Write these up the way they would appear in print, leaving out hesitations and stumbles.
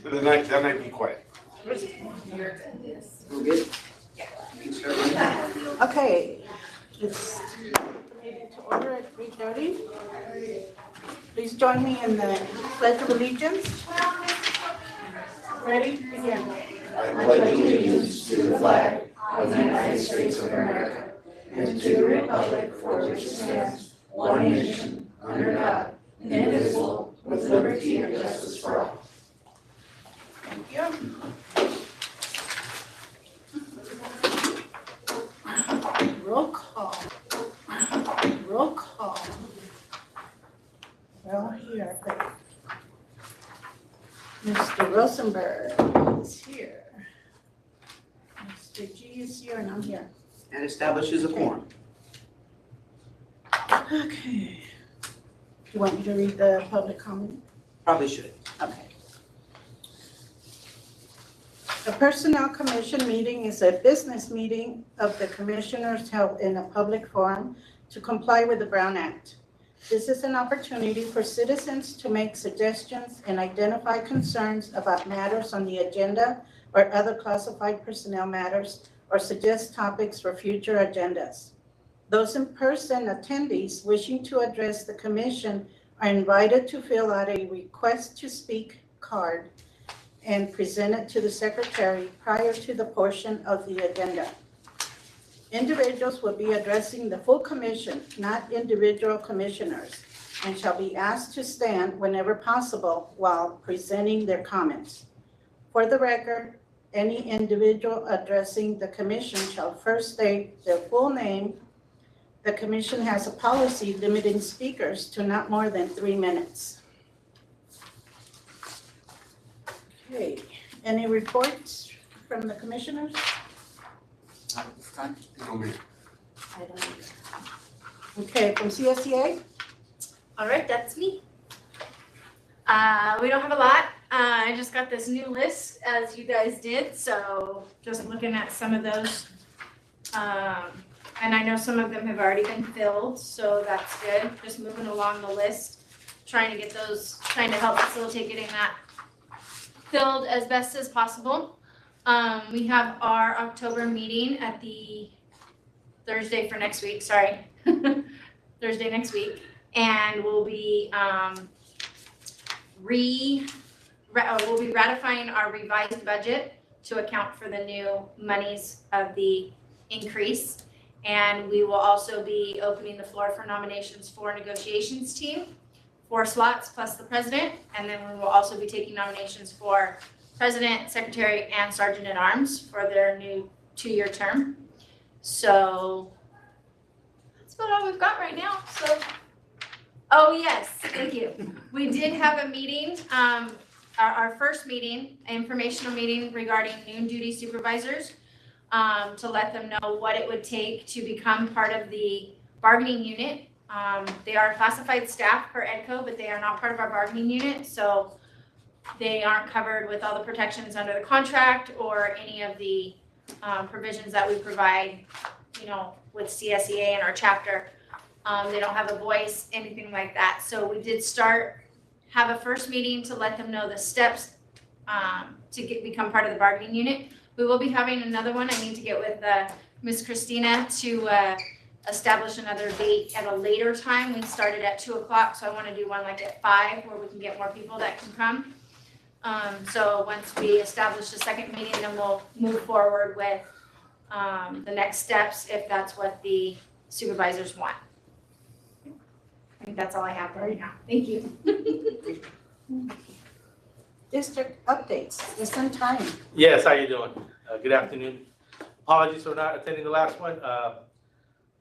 That might be quiet. Okay, it's meeting to order at 3:30. Please join me in the Pledge of Allegiance. Ready? Begin. I pledge allegiance to the flag of the United States of America and to the republic for which it stands, one nation, under God, indivisible, with liberty and justice for all. Thank you. Roll call. Roll call. Well, here, but Mr. Rosenberg is here. Mr. G is here and I'm here. And establishes a quorum. Okay. You want me to read the public comment? Probably should. Okay. The Personnel Commission meeting is a business meeting of the commissioners held in a public forum to comply with the Brown Act. This is an opportunity for citizens to make suggestions and identify concerns about matters on the agenda or other classified personnel matters, or suggest topics for future agendas. Those in-person attendees wishing to address the commission are invited to fill out a request to speak card and present it to the secretary prior to the portion of the agenda. Individuals will be addressing the full commission, not individual commissioners, and shall be asked to stand whenever possible while presenting their comments. For the record, any individual addressing the commission shall first state their full name. The commission has a policy limiting speakers to not more than 3 minutes. Okay, any reports from the commissioners? No, ma'am. I don't know. Okay, from CSEA? All right, that's me. We don't have a lot. I just got this new list as you guys did, so just looking at some of those. And I know some of them have already been filled, so that's good. Just moving along the list, trying to get those, trying to help facilitate getting that filled as best as possible. We have our October meeting at the Thursday for next week, sorry. Thursday next week. And we'll be we'll be ratifying our revised budget to account for the new monies of the increase. And we will also be opening the floor for nominations for negotiations team, 4 slots plus the president. And then we will also be taking nominations for president, secretary, and sergeant at arms for their new 2-year term. So that's about all we've got right now. So, oh yes, thank you. We did have a meeting, our first meeting, informational meeting regarding noon duty supervisors, to let them know what it would take to become part of the bargaining unit. They are classified staff per EDCO, but they are not part of our bargaining unit, so they aren't covered with all the protections under the contract or any of the provisions that we provide, you know, with CSEA and our chapter. They don't have a voice, anything like that. So we did have a first meeting to let them know the steps to become part of the bargaining unit. We will be having another one. I need to get with Ms. Christina to establish another date at a later time. We started at 2 o'clock, so I want to do one like at 5 where we can get more people that can come. So once we establish the second meeting, then we'll move forward with the next steps if that's what the supervisors want. I think that's all I have right now. Thank you. District updates, just in time. Yes, how you doing? Good afternoon. Apologies for not attending the last one.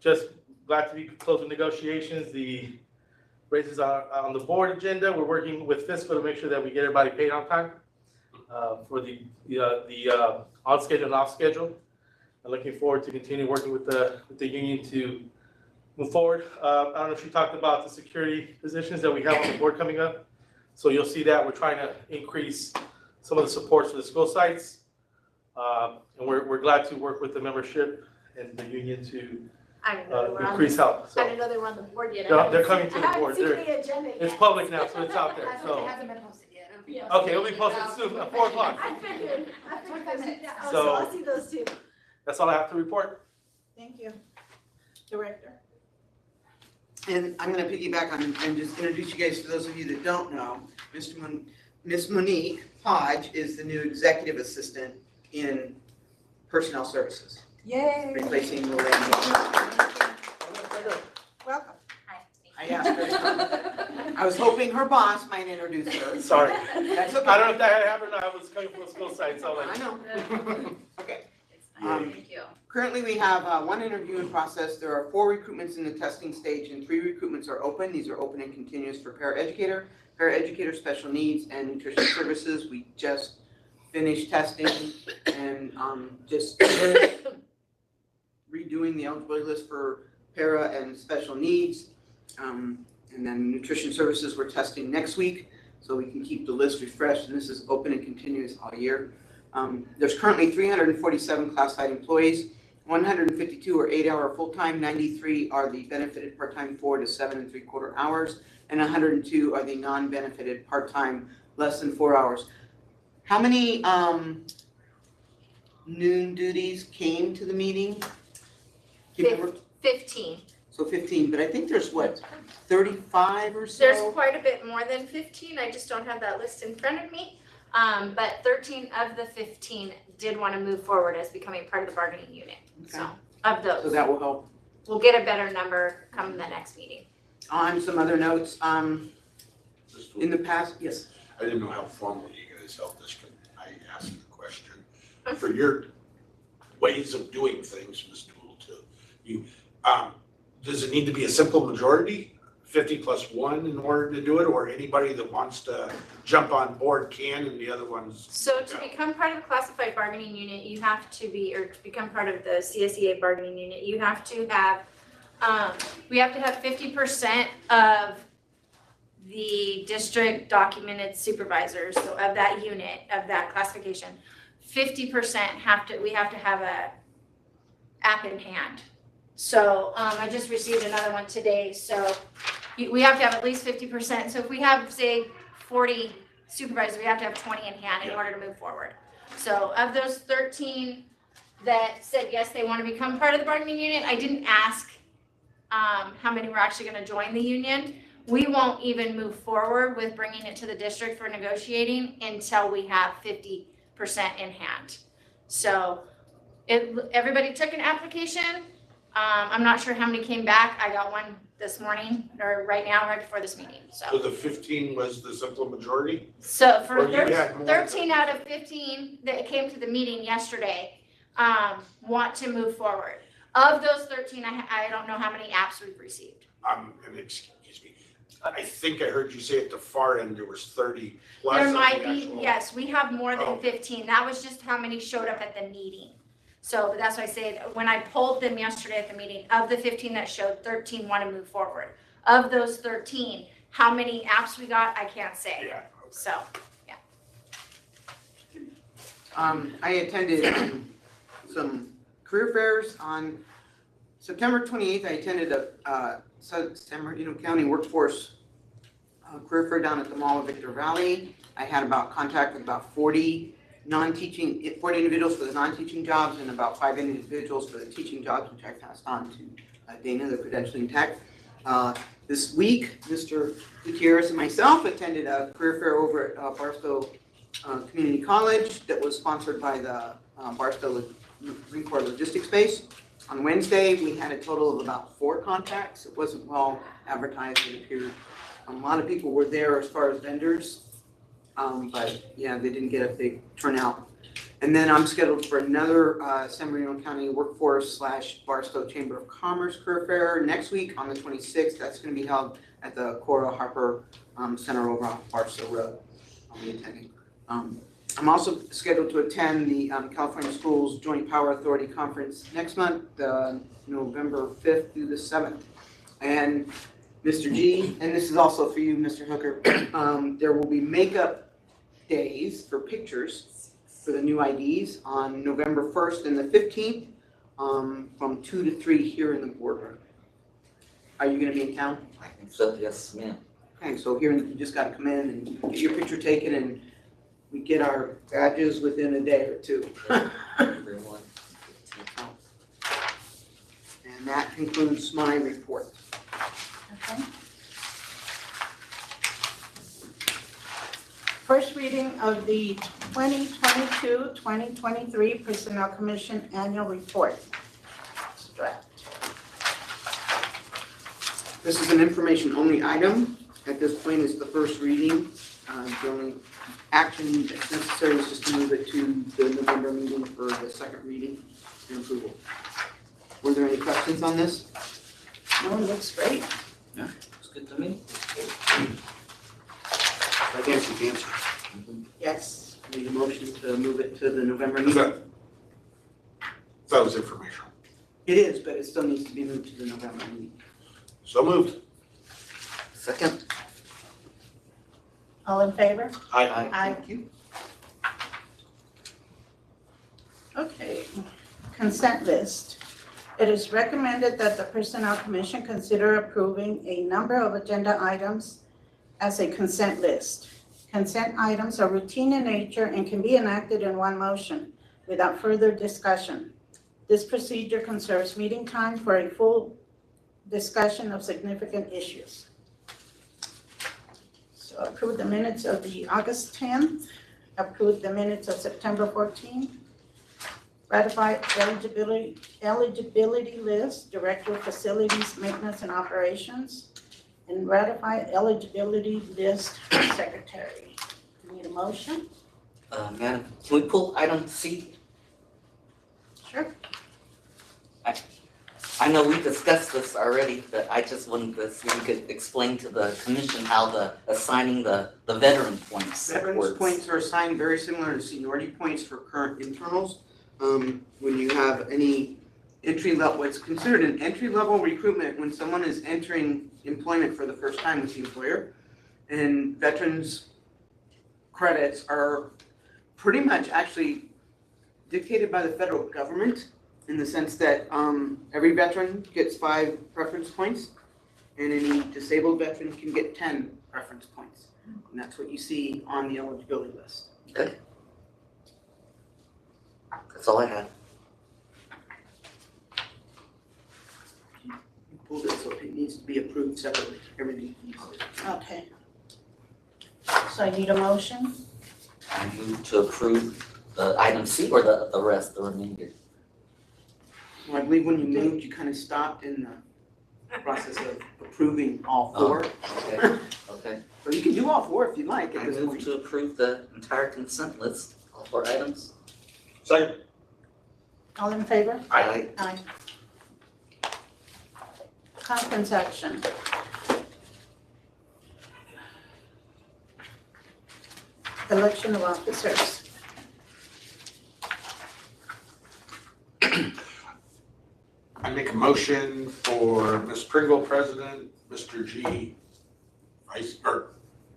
Just glad to be closing negotiations. The raises are on the board agenda. We're working with fiscal to make sure that we get everybody paid on time for the on schedule and off schedule. I'm looking forward to continue working with the union to move forward. I don't know if you talked about the security positions that we have on the board coming up. So you'll see that we're trying to increase some of the supports for the school sites. And we're glad to work with the membership and the union to increase help. So I didn't know they were on the board yet. they're coming to the board. I haven't seen the agenda yet. It's public now, so it's out there. It So hasn't been posted yet. Okay, it'll be posted soon at 4 o'clock. I figured 25 minutes. So- So I'll see those two. That's all I have to report. Thank you. Director. And I'm gonna piggyback on and just introduce you guys, for those of you that don't know, Miss Monique Hodge is the new executive assistant in personnel services, Yay. replacing Lorraine. Welcome. I asked her to come. I was hoping her boss might introduce her. Sorry. That's okay. I don't know if that happened or not. I was coming from a school site, so I'm I like, know. Okay. Thank you. Currently, we have one interview in process. There are 4 recruitments in the testing stage and 3 recruitments are open. These are open and continuous for paraeducator, special needs, and nutrition services. We just finished testing and just redoing the eligibility list for para and special needs. And then nutrition services we're testing next week, so we can keep the list refreshed, and this is open and continuous all year. There's currently 347 classified employees, 152 are 8-hour full-time, 93 are the benefited part-time 4 to 7 3/4 hours, and 102 are the non-benefited part-time less than 4 hours. How many noon duties came to the meeting? Can you remember? 15. So 15, but I think there's what, 35 or so? There's quite a bit more than 15. I just don't have that list in front of me. But 13 of the 15 did want to move forward as becoming part of the bargaining unit. So of So those, that will help. we'll get a better number come the next meeting. On some other notes, in the past, yes. I didn't know how formally you guys held this, can I ask a question? For your ways of doing things, Ms. Doolittle, too, does it need to be a simple majority, 50+1 in order to do it, or anybody that wants to jump on board can and the other ones? So to become part of the classified bargaining unit, you have to be, or to become part of the CSEA bargaining unit, you have to have, we have to have 50% of the district documented supervisors, so of that unit, of that classification, 50% we have to have a app in hand. So, I just received another one today, so we have to have at least 50%. So if we have, say, 40 supervisors, we have to have 20 in hand in order to move forward. So of those 13 that said yes, they want to become part of the bargaining unit, I didn't ask how many were actually going to join the union. We won't even move forward with bringing it to the district for negotiating until we have 50% in hand. So everybody took an application. I'm not sure how many came back. I got one this morning, or right now, right before this meeting, So the 15 was the simple majority? So for Or you had more? 13 out of 15 that came to the meeting yesterday, want to move forward. Of those 13, I don't know how many apps we've received. And excuse me, I think I heard you say at the far end there was 30 plus. There of the might be, actual- yes, we have more than Oh. 15. That was just how many showed up at the meeting. So that's why I say, when I polled them yesterday at the meeting, of the 15 that showed, 13 want to move forward. Of those 13, how many apps we got, I can't say. Yeah. So, I attended some career fairs on September 28th. I attended a San Bernardino County Workforce career fair down at the Mall of Victor Valley. I had contact with about 40 individuals for the non-teaching jobs and about 5 individuals for the teaching jobs, which I passed on to Dana, the credentialing tech. This week, Mr. Gutierrez and myself attended a career fair over at Barstow Community College that was sponsored by the Barstow Marine Corps Logistics Base. On Wednesday, we had a total of about 4 contacts. It wasn't well advertised, it appeared. A lot of people were there as far as vendors, but yeah, they didn't get a big turnout. And then I'm scheduled for another San Bernardino County Workforce / Barstow Chamber of Commerce career fair next week on the 26th. That's going to be held at the Cora Harper Center over off Barstow Road. I'll be attending. I'm also scheduled to attend the California Schools Joint Power Authority Conference next month, November 5th through the 7th. And Mr. G, and this is also for you, Mr. Hooker, there will be makeup days for pictures for the new IDs on November 1st and the 15th from 2 to 3 here in the boardroom. Are you going to be in town? I think so, yes, ma'am. Okay, so here you just gotta come in and get your picture taken and we get our badges within a day or two. Everyone. And that concludes my report. Okay. First reading of the 2022-2023 Personnel Commission Annual Report. Draft. This is an information-only item. At this point, it's the first reading. The only action that's necessary is just to move it to the November meeting for the second reading and approval. Were there any questions on this? No, it looks great. It's good to me. I guess you can answer. Yes. Need a motion to move it to the November Is meeting? that was informational. It is, but it still needs to be moved to the November meeting. So moved. Second. All in favor? Aye. Aye. Thank you. Okay, consent list. It is recommended that the Personnel Commission consider approving a number of agenda items as a consent list. Consent items are routine in nature and can be enacted in one motion without further discussion. This procedure conserves meeting time for a full discussion of significant issues. So approve the minutes of the August 10th, approve the minutes of September 14th, ratify eligibility list, Director of Facilities, Maintenance and Operations, and ratify eligibility list for Secretary. Need a motion? Madam, can we pull item C? Sure. I know we discussed this already, but I just wanted to see if you could explain to the commission how the assigning the veteran points Veterans works. points are assigned very similar to seniority points for current internals. When you have any entry level, what's considered an entry level recruitment when someone is entering employment for the first time with the employer. And veterans credits are pretty much actually dictated by the federal government in the sense that every veteran gets 5 preference points and any disabled veteran can get 10 preference points. And that's what you see on the eligibility list. Okay. That's all I had. You pulled it, so it needs to be approved separately, everything. Okay. So I need a motion? I move to approve the item C or the rest, the remainder. Well, I believe when you moved, you kind of stopped in the process of approving all 4. Okay, okay. Or you can do all 4 if you like I at this move point. to approve the entire consent list, all 4 items. Second. All in favor? Aye. Aye. Conference action. Election of officers. I make a motion for Ms. Pringle, President, Mr. G, Vice, or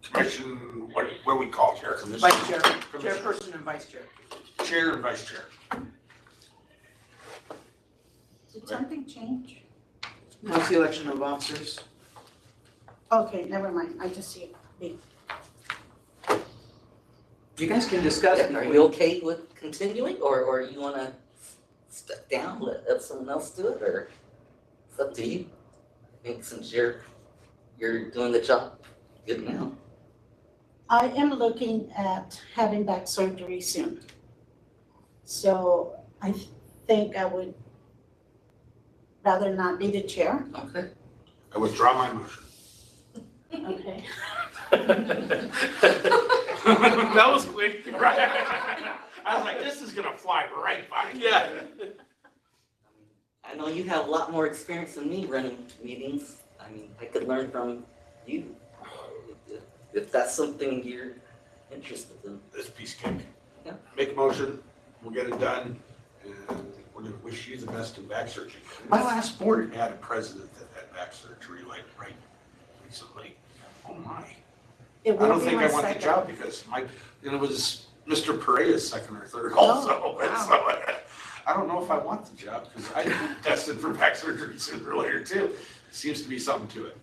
Commission, what do we call it? Vice Chair, Chairperson and Vice Chair. Chair and Vice Chair. Did something change? Now it's the election of officers. Okay, never mind. I just see it. You guys can discuss it. Are you okay with continuing, or you wanna step down, let someone else do it, or it's up to you? I think since you're doing the job good now. I am looking at having back surgery soon. So I think I would rather not be the chair. Okay. I withdraw my motion. Okay. That was quick. Right. I was like, this is gonna fly right by. Yeah. I know you have a lot more experience than me running meetings. I mean, I could learn from you if that's something you're interested in. This piece of cake. Yeah. Make a motion, we'll get it done, and we're gonna wish you the best in back surgery. My last board had a president that had back surgery, like, right recently. Oh my. It I don't will be think my I want the second. job because it was Mr. Pereira's second or third Oh, also. And wow. so I don't know if I want the job because I tested for back surgery sooner or later too. Seems to be something to it.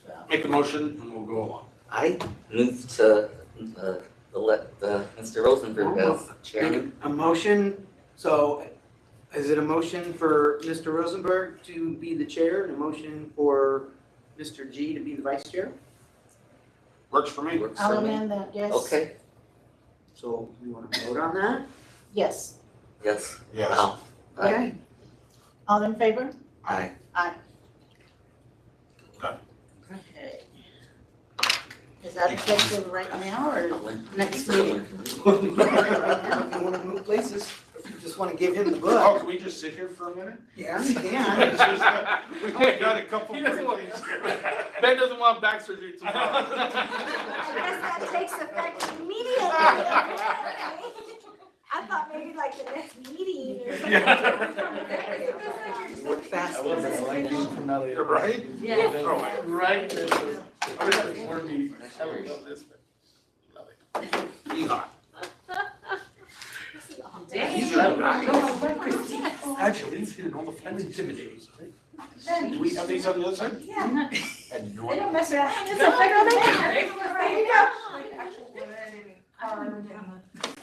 Well, Make the motion and we'll go along. I move to elect Mr. Rosenberg as chairman. A motion, so is it a motion for Mr. Rosenberg to be the chair and a motion for Mr. G to be the vice chair? Works for me. Works I'll for me. amend that, yes. Okay, So we want to vote on that? Yes. yes. Yes. Wow. Okay. All in favor? Aye. Okay. Is that effective right now or next meeting? If you want to move places, if you just want to give him the Oh, book. can we just sit here for a minute? Yeah, you can. We only got a couple He more doesn't want- things here. Ben doesn't want back surgery I tomorrow. guess that takes effect immediately. I thought maybe like the next meeting or something. Work fast. I wasn't liking from now later. Right? Yeah. Oh, Right. More meetings. I would love this, but love it. Yeehaw. Dang. Actually, it's intimidating. Do we have these on the other side? Yeah. And They don't mess around. It's a federal There you go.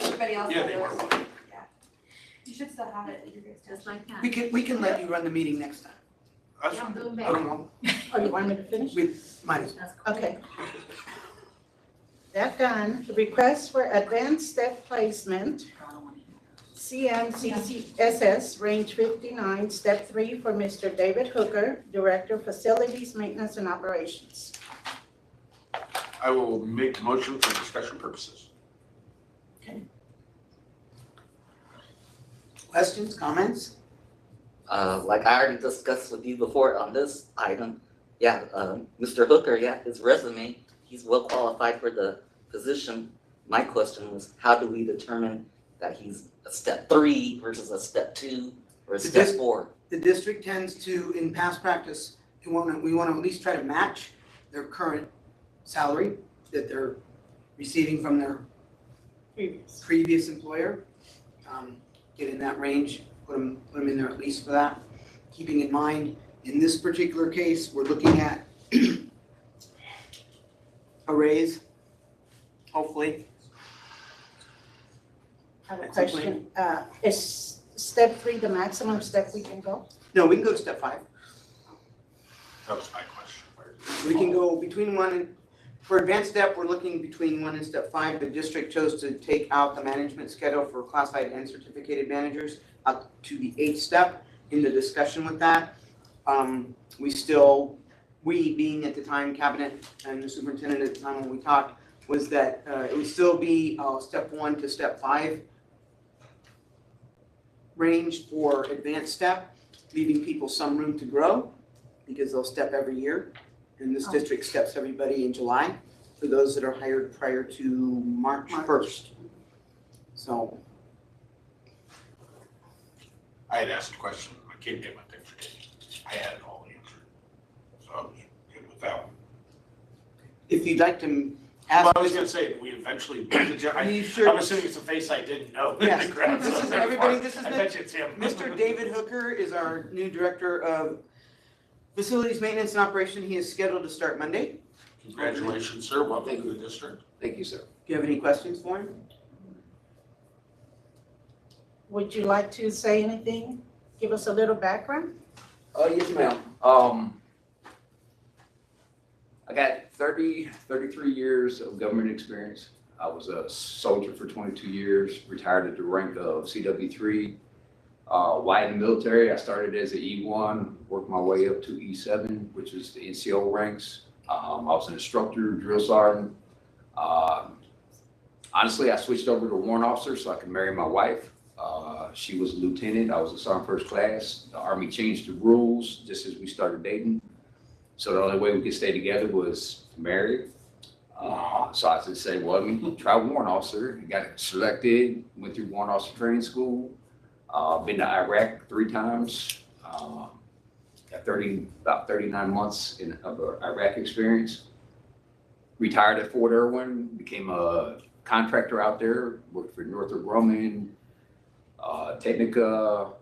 Everybody else. Yeah, they were. You should still have it. Just like that. We can let you run the meeting next time. I don't know. Oh, you want me to finish? We might as well. Okay. That done, the request for advanced step placement, CMCCSS, range 59, step 3 for Mr. David Hooker, Director, Facilities, Maintenance, and Operations. I will make the motion for discussion purposes. Questions, comments? Like I already discussed with you before on this item, yeah, Mr. Hooker, yeah, his resume, he's well qualified for the position. My question was, how do we determine that he's a step 3 versus a step 2 or a The step dis- 4? The district tends to, in past practice, we want to at least try to match their current salary that they're receiving from their previous employer. Get in that range, put them in there at least for that. Keeping in mind, in this particular case, we're looking at a raise, hopefully. I have a question. Is step 3 the maximum step we can go? No, we can go to step 5. That was my question. We can go between 1 and, for advanced step, we're looking between 1 and step 5. The district chose to take out the management schedule for classified and certificated managers up to the 8th step. In the discussion with that, we being at the time cabinet and the superintendent at the time when we talked, was that it would still be step 1 to step 5 range for advanced step, leaving people some room to grow because they'll step every year. And this district steps everybody in July for those that are hired prior to March 1st. So, I had asked a question, I can't get my picture taken. I had it all answered. So I was good with that one. if you'd like to Well, ask, I was gonna say, we eventually, are you sure? I'm assuming it's a face I didn't know. Yes, this is everybody, this is I bet you it's him. Mr. David Hooker is our new Director of Facilities Maintenance and Operation. He is scheduled to start Monday. Congratulations, sir, welcome to the district. Thank you, sir. Do you have any questions for him? Would you like to say anything? Give us a little background? Yes, ma'am. I got 33 years of government experience. I was a soldier for 22 years, retired at the rank of CW3. While in the military, I started as an E1, worked my way up to E7, which is the NCO ranks. I was an instructor, drill sergeant. Honestly, I switched over to warrant officer so I could marry my wife. She was a lieutenant, I was a sergeant first class. The Army changed the rules just as we started dating. So the only way we could stay together was to marry. So I just said, well, let me try warrant officer. Got selected, went through warrant officer training school. Been to Iraq 3 times. Got about 39 months of Iraq experience. Retired at Fort Irwin, became a contractor out there, worked for Northrop Grumman, Technica,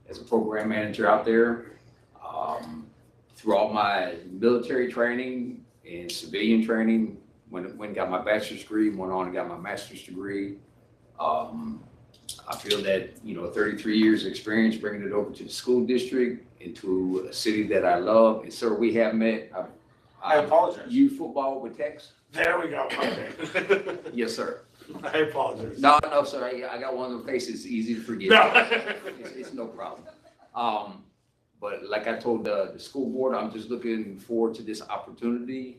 as a program manager out there. through all my military training and civilian training, when got my bachelor's degree, went on and got my master's degree. I feel that, 33 years of experience bringing it over to the school district, into a city that I love. And sir, we have met. I apologize. Youth football with Tex? There we go, okay. Yes, sir. I apologize. No, sir, I got one of them faces, easy to forget. No. It's no problem. But like I told the school board, I'm just looking forward to this opportunity,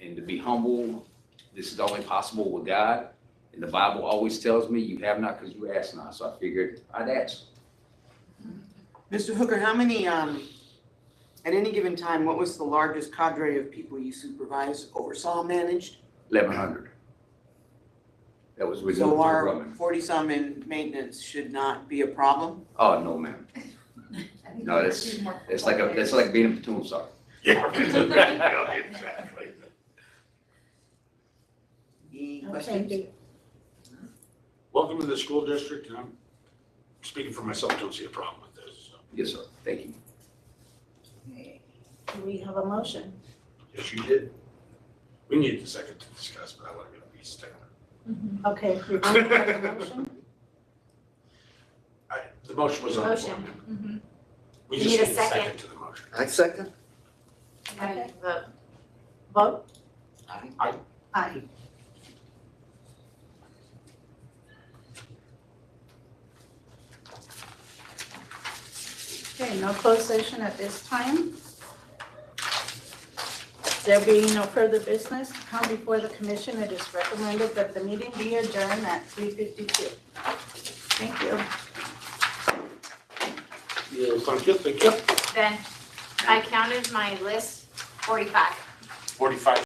and to be humble. This is only possible with God. And the Bible always tells me, you have not because you ask not. So I figured I'd ask. Mr. Hooker, how many, at any given time, what was the largest cadre of people you supervised, oversaw, managed? 1,100. That was with So no our running. 40-some in maintenance should not be a problem? Oh, no, ma'am. No, that's like being a platoon sergeant. Yeah, exactly. Any Okay, questions? Welcome to the school district, and I'm speaking for myself, don't see a problem with this, so. Yes, sir. Thank you. do we have a motion? Yes, you did. We need a second to discuss, but I want to get a piece of Okay, we vote for the motion. The motion was on the floor. Motion. We You just need a need a second. second to the motion. I second. Okay. Vote. Vote? Aye. Aye. Okay, no closed session at this time. There being no further business to come before the commission, it is recommended that the meeting be adjourned at 3:52. Thank you. Yeah, thank you, thank you. Then I counted my list 45. 45